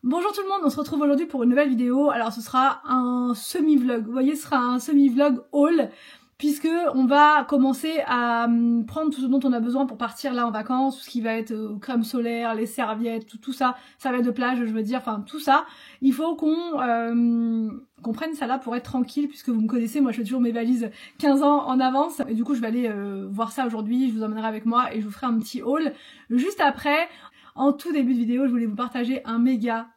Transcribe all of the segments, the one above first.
Bonjour tout le monde, on se retrouve aujourd'hui pour une nouvelle vidéo. Alors ce sera un semi-vlog, vous voyez, ce sera un semi-vlog haul, puisque on va commencer à prendre tout ce dont on a besoin pour partir là en vacances, tout ce qui va être crème solaire, les serviettes, tout ça, ça va être de plage, je veux dire, enfin tout ça. Il faut qu'on prenne ça là pour être tranquille, puisque vous me connaissez, moi je fais toujours mes valises 15 ans en avance, et du coup je vais aller voir ça aujourd'hui, je vous emmènerai avec moi et je vous ferai un petit haul. Juste après, en tout début de vidéo, je voulais vous partager un méga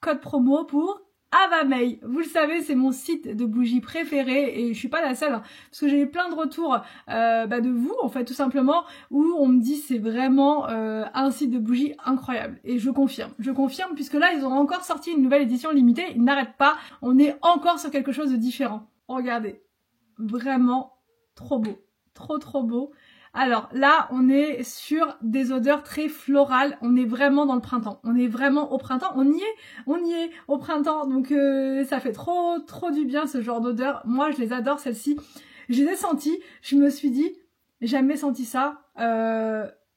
code promo pour Avamey. Vous le savez, c'est mon site de bougies préféré et je suis pas la seule, hein, parce que j'ai eu plein de retours de vous, en fait, tout simplement, où on me dit c'est vraiment un site de bougies incroyable. Et je confirme, puisque là, ils ont encore sorti une nouvelle édition limitée, ils n'arrêtent pas, on est encore sur quelque chose de différent. Regardez, vraiment trop beau, trop beau. Alors là, on est sur des odeurs très florales, on est vraiment dans le printemps, on est vraiment au printemps, on y est au printemps, donc ça fait trop du bien ce genre d'odeur. Moi je les adore, celles-ci, je les ai senties, je me suis dit, jamais senti ça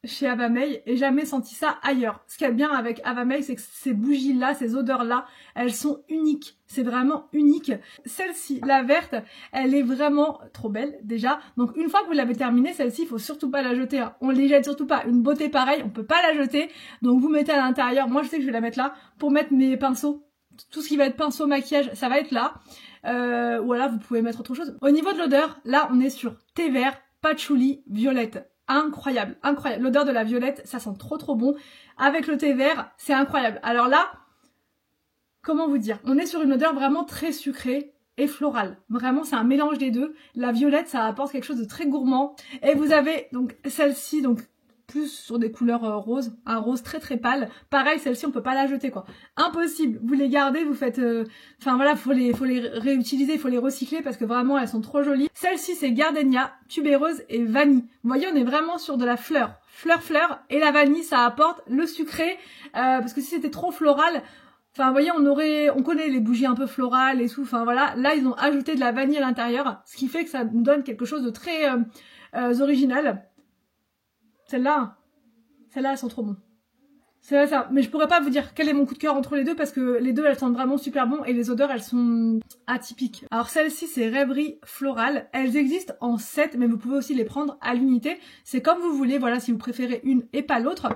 chez Avamey et jamais senti ça ailleurs. Ce qu'il y a de bien avec Avamey, c'est que ces bougies-là, ces odeurs-là, elles sont uniques. C'est vraiment unique. Celle-ci, la verte, elle est vraiment trop belle déjà. Donc une fois que vous l'avez terminée, celle-ci, il faut surtout pas la jeter, hein. On les jette surtout pas. Une beauté pareille, on peut pas la jeter. Donc vous mettez à l'intérieur. Moi je sais que je vais la mettre là pour mettre mes pinceaux. Tout ce qui va être pinceau, maquillage, ça va être là. Voilà, vous pouvez mettre autre chose. Au niveau de l'odeur, là on est sur thé vert, patchouli, violette. Incroyable. L'odeur de la violette, ça sent trop bon. Avec le thé vert, c'est incroyable. Alors là, comment vous dire? On est sur une odeur vraiment très sucrée et florale. Vraiment, c'est un mélange des deux. La violette, ça apporte quelque chose de très gourmand. Et vous avez donc celle-ci, donc plus sur des couleurs roses, un rose très pâle. Pareil, celle-ci, on peut pas la jeter, quoi. Impossible. Vous les gardez, vous faites... Enfin voilà, faut les réutiliser, faut les recycler parce que vraiment, elles sont trop jolies. Celle-ci, c'est gardénia, tubéreuse et vanille. Vous voyez, on est vraiment sur de la fleur. Fleur. Et la vanille, ça apporte le sucré. Parce que si c'était trop floral... Enfin, vous voyez, on connaît les bougies un peu florales et tout, enfin voilà. Là, ils ont ajouté de la vanille à l'intérieur, ce qui fait que ça nous donne quelque chose de très original. Celles-là, elles sont trop bonnes. C'est ça. Mais je pourrais pas vous dire quel est mon coup de cœur entre les deux parce que les deux, elles sentent vraiment super bon et les odeurs, elles sont atypiques. Alors celle-ci, c'est rêverie florale. Elles existent en 7, mais vous pouvez aussi les prendre à l'unité. C'est comme vous voulez, voilà, si vous préférez une et pas l'autre.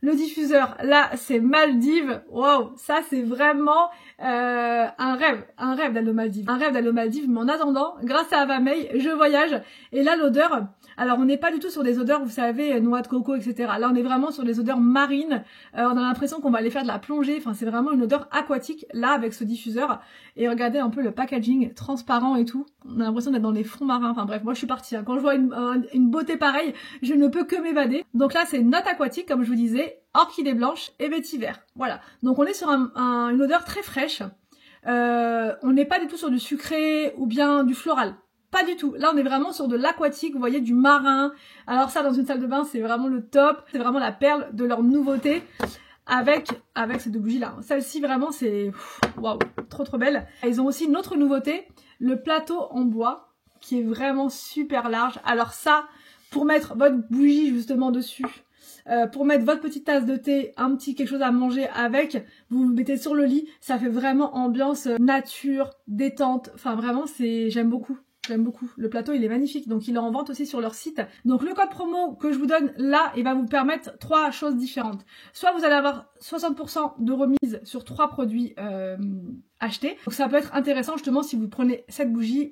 Le diffuseur, là, c'est Maldives. Waouh, ça, c'est vraiment un rêve d'aller aux Maldives. Un rêve d'aller aux Maldives, mais en attendant, grâce à Avamey, je voyage. Et là, l'odeur... Alors, on n'est pas du tout sur des odeurs, vous savez, noix de coco, etc. Là, on est vraiment sur des odeurs marines. On a l'impression qu'on va aller faire de la plongée. Enfin, c'est vraiment une odeur aquatique, là, avec ce diffuseur. Et regardez un peu le packaging transparent et tout. On a l'impression d'être dans les fonds marins. Enfin bref, moi, je suis partie, hein. Quand je vois une beauté pareille, je ne peux que m'évader. Donc là, c'est note aquatique, comme je vous disais, orchidée blanche et vétiver. Voilà. Donc, on est sur une odeur très fraîche. On n'est pas du tout sur du sucré ou bien du floral. Pas du tout. Là, on est vraiment sur de l'aquatique, vous voyez, du marin. Alors ça, dans une salle de bain, c'est vraiment le top. C'est vraiment la perle de leur nouveauté avec ces deux bougies-là. Celle-ci, vraiment, c'est... Waouh, trop belle. Ils ont aussi une autre nouveauté, le plateau en bois, qui est vraiment super large. Alors ça, pour mettre votre bougie, justement, dessus... pour mettre votre petite tasse de thé, un petit quelque chose à manger avec, vous vous mettez sur le lit, ça fait vraiment ambiance nature, détente. Enfin vraiment, j'aime beaucoup. Le plateau, il est magnifique. Donc, il est en vente aussi sur leur site. Donc, le code promo que je vous donne là, il va vous permettre 3 choses différentes. Soit vous allez avoir 60% de remise sur 3 produits achetés. Donc, ça peut être intéressant justement si vous prenez cette bougie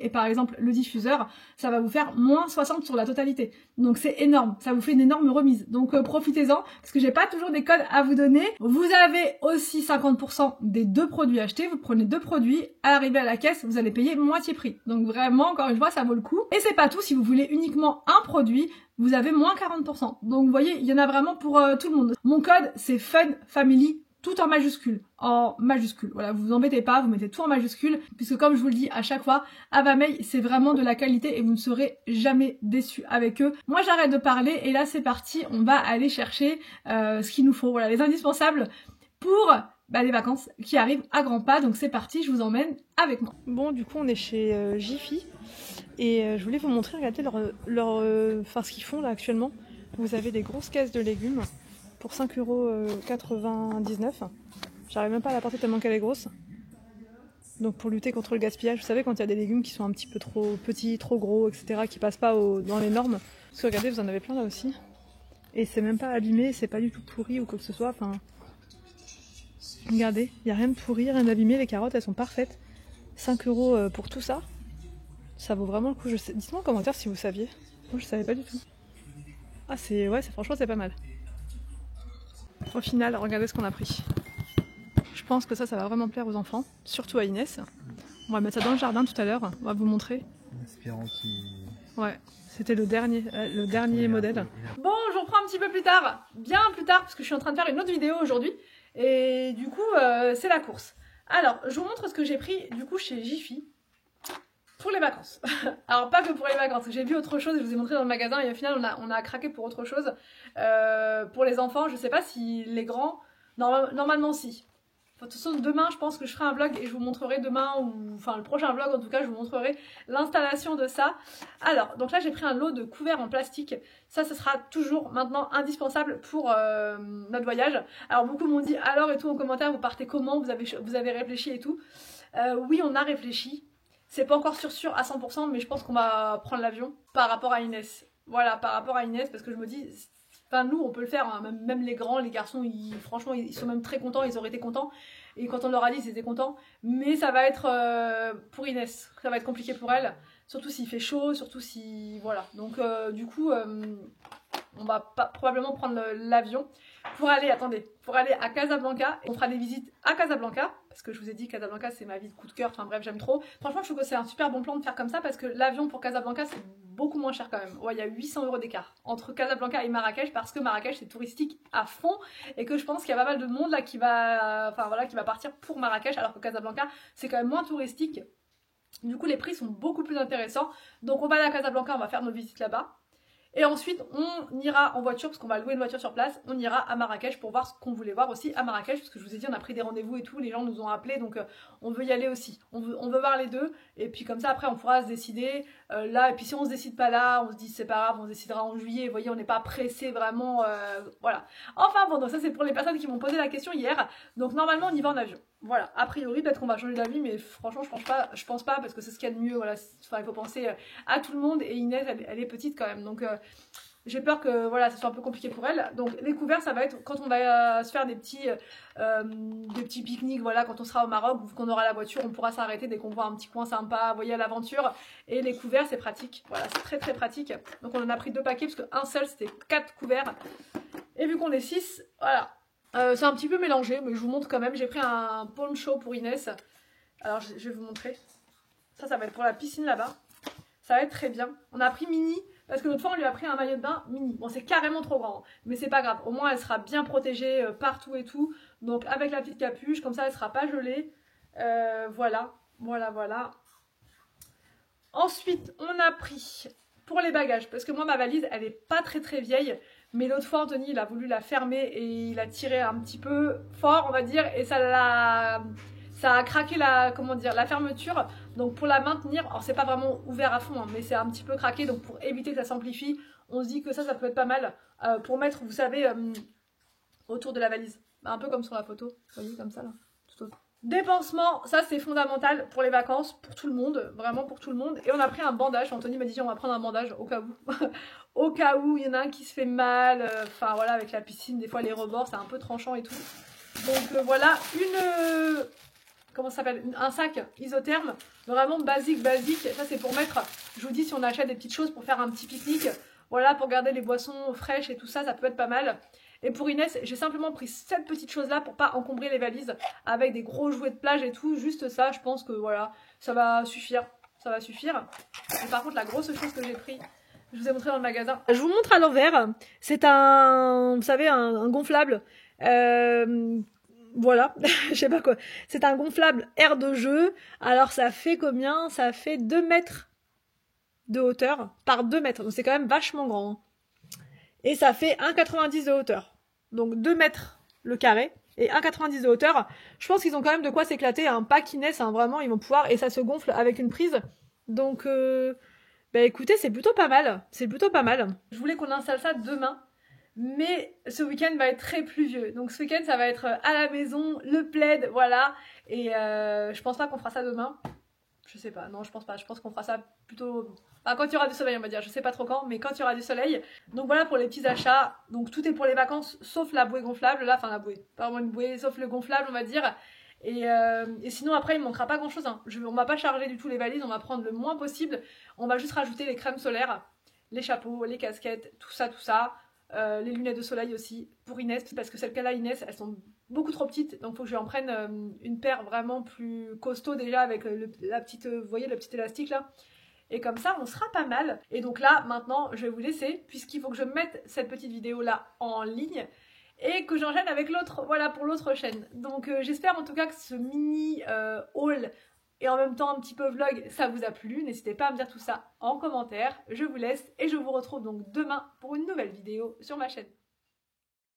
et par exemple le diffuseur, ça va vous faire moins 60 sur la totalité. Donc, c'est énorme. Ça vous fait une énorme remise. Donc, profitez-en parce que j'ai pas toujours des codes à vous donner. Vous avez aussi 50% des 2 produits achetés. Vous prenez 2 produits, à l'arrivée à la caisse, vous allez payer moitié prix. Donc, vraiment, encore une fois, ça vaut le coup. Et c'est pas tout, si vous voulez uniquement un produit, vous avez moins 40%. Donc vous voyez, il y en a vraiment pour tout le monde. Mon code, c'est FUNFAMILY, tout en majuscule. Voilà, vous vous embêtez pas, vous mettez tout en majuscule, puisque comme je vous le dis à chaque fois, Avamey, c'est vraiment de la qualité et vous ne serez jamais déçus avec eux. Moi, j'arrête de parler et là, c'est parti, on va aller chercher ce qu'il nous faut. Voilà, les indispensables pour... les vacances qui arrivent à grands pas, donc c'est parti, je vous emmène avec moi. Bon, du coup on est chez Jiffy et je voulais vous montrer, regardez ce qu'ils font là actuellement. Vous avez des grosses caisses de légumes pour 5,99 €. J'arrive même pas à la porter tellement qu'elle est grosse. Donc pour lutter contre le gaspillage, vous savez quand il y a des légumes qui sont un petit peu trop petits, trop gros, etc., qui passent pas dans les normes. Parce que regardez, vous en avez plein là aussi. Et c'est même pas abîmé, c'est pas du tout pourri ou quoi que ce soit. Enfin, regardez, il n'y a rien de pourri, rien d'abîmé, les carottes elles sont parfaites. 5 € pour tout ça. Ça vaut vraiment le coup. Dites-moi en commentaire si vous saviez. Moi je savais pas du tout. Ah franchement c'est pas mal. Au final, regardez ce qu'on a pris. Je pense que ça va vraiment plaire aux enfants, surtout à Inès. On va mettre ça dans le jardin tout à l'heure, on va vous montrer. En espérant qu'il... Ouais, c'était le dernier modèle. Bon, je reprends un petit peu plus tard, bien plus tard, parce que je suis en train de faire une autre vidéo aujourd'hui. Et du coup, c'est la course. Alors, je vous montre ce que j'ai pris du coup chez Jiffy pour les vacances. Alors, pas que pour les vacances, j'ai vu autre chose, je vous ai montré dans le magasin et au final, on a craqué pour autre chose. Pour les enfants, je sais pas si les grands, normalement si. De toute façon, demain, je pense que je ferai un vlog et je vous montrerai demain, enfin le prochain vlog en tout cas, je vous montrerai l'installation de ça. Alors, donc là, j'ai pris un lot de couverts en plastique. Ça, ce sera toujours maintenant indispensable pour notre voyage. Alors, beaucoup m'ont dit, alors et tout en commentaire, vous partez comment, vous avez réfléchi et tout. Oui, on a réfléchi. C'est pas encore sûr à 100%, mais je pense qu'on va prendre l'avion par rapport à Inès. Voilà, par rapport à Inès, parce que je me dis... Enfin, nous, on peut le faire, hein. Même les grands, les garçons, franchement, ils sont même très contents, ils auraient été contents. Et quand on leur a dit, ils étaient contents. Mais ça va être pour Inès, ça va être compliqué pour elle. Surtout s'il fait chaud, surtout si... Voilà. Donc, du coup, on va probablement prendre l'avion pour aller, pour aller à Casablanca. On fera des visites à Casablanca, parce que je vous ai dit, Casablanca, c'est ma ville de coup de cœur. Enfin bref, j'aime trop. Franchement, je trouve que c'est un super bon plan de faire comme ça, parce que l'avion pour Casablanca, c'est beaucoup moins cher quand même. Ouais, il y a 800 € d'écart entre Casablanca et Marrakech, parce que Marrakech c'est touristique à fond et que je pense qu'il y a pas mal de monde là qui va, qui va partir pour Marrakech, alors que Casablanca c'est quand même moins touristique. Du coup les prix sont beaucoup plus intéressants. Donc on va aller à Casablanca, on va faire nos visites là-bas. Et ensuite, on ira en voiture, parce qu'on va louer une voiture sur place, on ira à Marrakech pour voir ce qu'on voulait voir aussi à Marrakech, parce que je vous ai dit, on a pris des rendez-vous et tout, les gens nous ont appelés, donc on veut y aller aussi. On veut voir les deux, et puis comme ça, après, on pourra se décider là, et puis si on se décide pas là, on se dit c'est pas grave, on se décidera en juillet, vous voyez, on n'est pas pressé vraiment, voilà. Enfin bon, donc ça c'est pour les personnes qui m'ont posé la question hier, donc normalement on y va en avion. Voilà, a priori peut-être qu'on va changer d'avis, mais franchement je pense pas parce que c'est ce qu'il y a de mieux, voilà, enfin, il faut penser à tout le monde, et Inès elle est petite quand même, donc j'ai peur que voilà, ça soit un peu compliqué pour elle. Donc les couverts ça va être quand on va se faire des petits pique-niques, voilà, quand on sera au Maroc, ou qu'on aura la voiture, on pourra s'arrêter dès qu'on voit un petit coin sympa, vous voyez, à l'aventure. Et les couverts c'est pratique, voilà, c'est très très pratique. Donc on en a pris 2 paquets parce qu'un seul c'était 4 couverts. Et vu qu'on est 6, voilà. C'est un petit peu mélangé, mais je vous montre quand même. J'ai pris un poncho pour Inès. Alors je vais vous montrer. Ça va être pour la piscine là-bas. Ça va être très bien. On a pris mini, parce que l'autre fois on lui a pris un maillot de bain mini. Bon, c'est carrément trop grand, mais c'est pas grave. Au moins elle sera bien protégée partout et tout. Donc avec la petite capuche, comme ça elle sera pas gelée. Voilà. Ensuite, on a pris pour les bagages, parce que moi ma valise elle est pas très très vieille. Mais l'autre fois, Anthony, il a voulu la fermer et il a tiré un petit peu fort, on va dire, et ça a craqué la fermeture. Donc pour la maintenir, alors c'est pas vraiment ouvert à fond, hein, mais c'est un petit peu craqué. Donc pour éviter que ça s'amplifie, on se dit que ça peut être pas mal pour mettre, vous savez, autour de la valise. Un peu comme sur la photo, vous voyez, comme ça là, tout autour. Dépensement, ça c'est fondamental pour les vacances, pour tout le monde, vraiment pour tout le monde. Et on a pris un bandage, Anthony m'a dit on va prendre un bandage au cas où. Au cas où il y en a un qui se fait mal, enfin voilà, avec la piscine, des fois les rebords c'est un peu tranchant et tout. Donc voilà, comment ça s'appelle, un sac isotherme, vraiment basique, ça c'est pour mettre, je vous dis si on achète des petites choses pour faire un petit pique-nique, voilà, pour garder les boissons fraîches et tout ça, ça peut être pas mal. Et pour Inès, j'ai simplement pris cette petite chose là pour pas encombrer les valises avec des gros jouets de plage et tout, juste ça, je pense que voilà, ça va suffire. Et par contre la grosse chose que j'ai pris, je vous ai montré dans le magasin. Je vous montre à l'envers. C'est un, vous savez, un gonflable. Voilà, je sais pas quoi. C'est un gonflable air de jeu. Alors ça fait combien? Ça fait 2 mètres de hauteur par 2 mètres. Donc c'est quand même vachement grand. Hein. Et ça fait 1,90 de hauteur. Donc 2 mètres le carré. Et 1,90 de hauteur. Je pense qu'ils ont quand même de quoi s'éclater. Un pack Inès, hein, vraiment, ils vont pouvoir. Et ça se gonfle avec une prise. Donc... bah écoutez, c'est plutôt pas mal. Je voulais qu'on installe ça demain. Mais ce week-end va être très pluvieux. Donc ce week-end, ça va être à la maison, le plaid, voilà. Et je pense pas qu'on fera ça demain. Je sais pas, non, je pense pas. Je pense qu'on fera ça plutôt... Enfin, quand il y aura du soleil, on va dire. Je sais pas trop quand, mais quand il y aura du soleil. Donc voilà pour les petits achats. Donc tout est pour les vacances, sauf la bouée gonflable. Là, enfin la bouée, pas vraiment une bouée, sauf le gonflable, on va dire. Et sinon, après, il ne manquera pas grand-chose. Hein. On va pas charger du tout les valises, on va prendre le moins possible. On va juste rajouter les crèmes solaires, les chapeaux, les casquettes, tout ça, tout ça. Les lunettes de soleil aussi pour Inès, parce que celles qu'elle a, Inès, elles sont beaucoup trop petites, donc il faut que je lui en prenne une paire vraiment plus costaud déjà avec la petite, vous voyez le petit élastique là, et comme ça on sera pas mal. Et donc là maintenant je vais vous laisser puisqu'il faut que je mette cette petite vidéo là en ligne et que j'enchaîne avec l'autre, voilà, pour l'autre chaîne. Donc j'espère en tout cas que ce mini haul et en même temps un petit peu vlog, ça vous a plu. N'hésitez pas à me dire tout ça en commentaire. Je vous laisse et je vous retrouve donc demain pour une nouvelle vidéo sur ma chaîne.